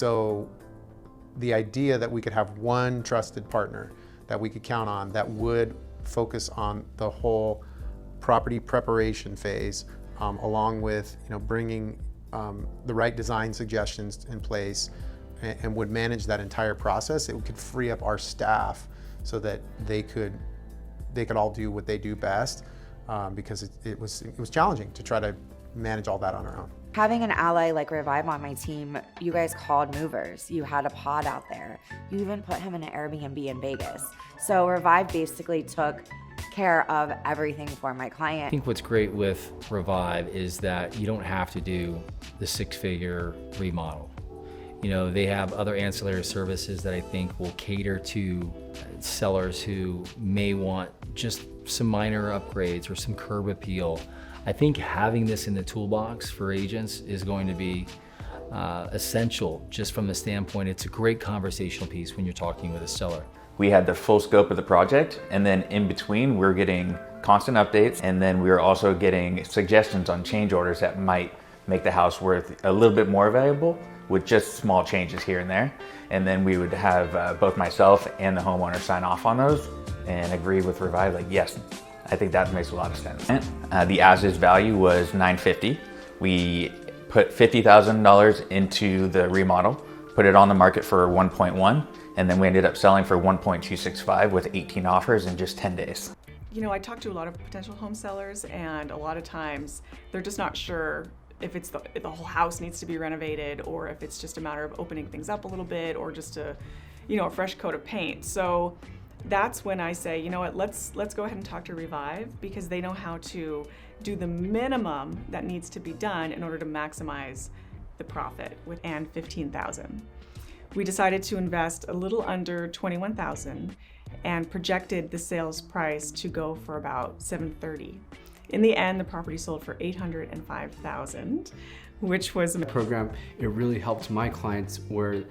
So the idea that we could have one trusted partner that we could count on that would focus on the whole property preparation phase, along with bringing the right design suggestions in place, and would manage that entire process, it could free up our staff so that they could all do what they do best, because it was challenging to try to manage all that on our own. Having an ally like Revive on my team, you guys called movers. You had a pod out there. You even put him in an Airbnb in Vegas. So Revive basically took care of everything for my client. I think what's great with Revive is that you don't have to do the six-figure remodel. They have other ancillary services that I think will cater to sellers who may want just some minor upgrades or some curb appeal. I think having this in the toolbox for agents is going to be essential, just from the standpoint, it's a great conversational piece when you're talking with a seller. We had the full scope of the project, and then in between we're getting constant updates, and then we're also getting suggestions on change orders that might make the house worth a little bit more valuable with just small changes here and there. And then we would have both myself and the homeowner sign off on those and agree with Revive, like, yes, I think that makes a lot of sense. The as-is value was $950. We put $50,000 into the remodel, put it on the market for 1.1, and then we ended up selling for 1.265 with 18 offers in just 10 days. I talk to a lot of potential home sellers, and a lot of times they're just not sure if the whole house needs to be renovated, or if it's just a matter of opening things up a little bit, or just a fresh coat of paint. So that's when I say, let's go ahead and talk to Revive, because they know how to do the minimum that needs to be done in order to maximize the profit and $15,000. We decided to invest a little under $21,000 and projected the sales price to go for about $730. In the end, the property sold for $805,000, which was the program. It really helped my clients where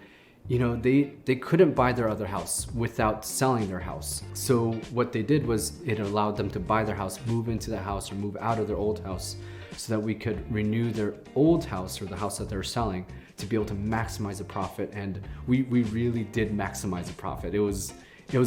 they couldn't buy their other house without selling their house. So what they did was it allowed them to buy their house, move into the house, or move out of their old house, so that we could renew their old house or the house that they're selling to be able to maximize the profit. And we really did maximize the profit. It was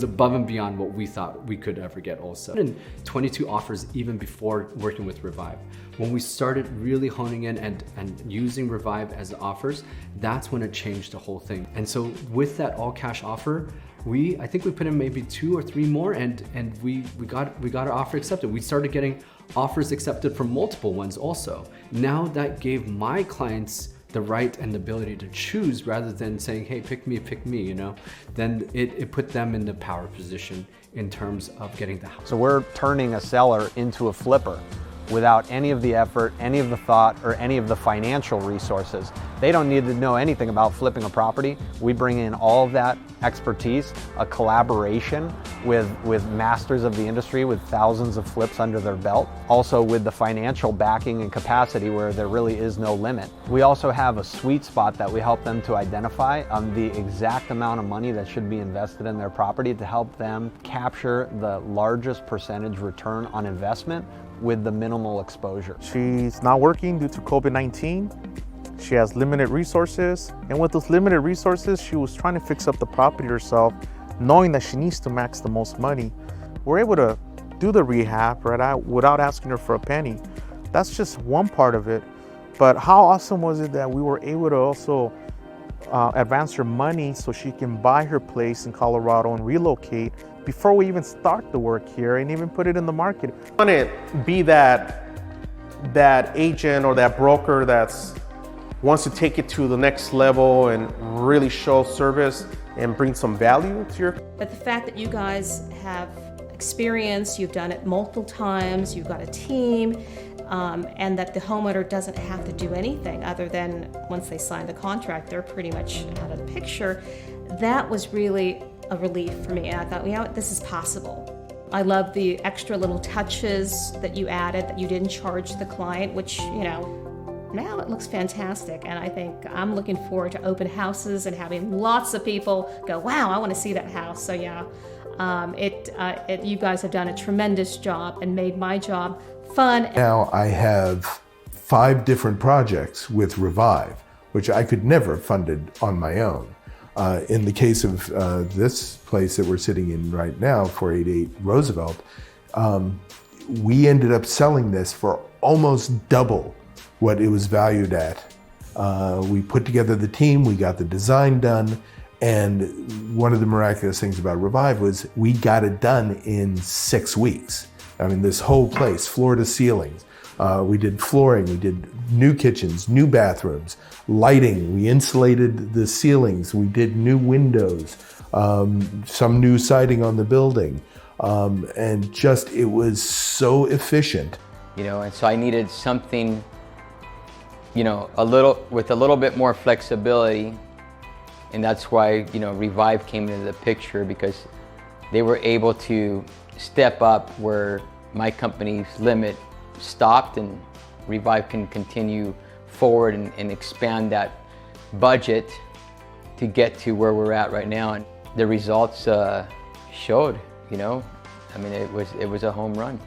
above and beyond what we thought we could ever get also. And 22 offers even before working with Revive. When we started really honing in and using Revive as offers, that's when it changed the whole thing. And so with that all cash offer, I think we put in maybe 2 or 3 more, and we got our offer accepted. We started getting offers accepted from multiple ones also. Now that gave my clients the right and the ability to choose, rather than saying, hey, pick me, then it put them in the power position in terms of getting the house. So we're turning a seller into a flipper without any of the effort, any of the thought, or any of the financial resources. They don't need to know anything about flipping a property. We bring in all of that expertise, a collaboration with masters of the industry with thousands of flips under their belt, also with the financial backing and capacity where there really is no limit. We also have a sweet spot that we help them to identify on the exact amount of money that should be invested in their property to help them capture the largest percentage return on investment with the minimal exposure. She's not working due to COVID-19. She has limited resources, and with those limited resources, she was trying to fix up the property herself, knowing that she needs to max the most money. We're able to do the rehab without asking her for a penny. That's just one part of it. But how awesome was it that we were able to also advance her money so she can buy her place in Colorado and relocate before we even start the work here and even put it in the market. I want to be that agent or that broker that's wants to take it to the next level and really show service and bring some value to your. But the fact that you guys have experience, you've done it multiple times, you've got a team, and that the homeowner doesn't have to do anything other than once they sign the contract, they're pretty much out of the picture. That was really a relief for me. And I thought, this is possible. I love the extra little touches that you added, that you didn't charge the client, which, now it looks fantastic. And I think I'm looking forward to open houses and having lots of people go, wow, I want to see that house. So yeah, you guys have done a tremendous job and made my job fun. Now I have 5 different projects with Revive, which I could never have funded on my own. In the case of this place that we're sitting in right now, 488 Roosevelt, we ended up selling this for almost double what it was valued at. We put together the team, we got the design done, and one of the miraculous things about Revive was we got it done in 6 weeks. I mean, this whole place, floor to ceiling. We did flooring, we did new kitchens, new bathrooms, lighting, we insulated the ceilings, we did new windows, some new siding on the building. And just, it was so efficient. You know, and so I needed something, you know, with a little bit more flexibility. And that's why, you know, Revive came into the picture, because they were able to step up where my company's limit stopped, and Revive can continue forward and expand that budget to get to where we're at right now. And the results showed, you know, I mean, it was a home run.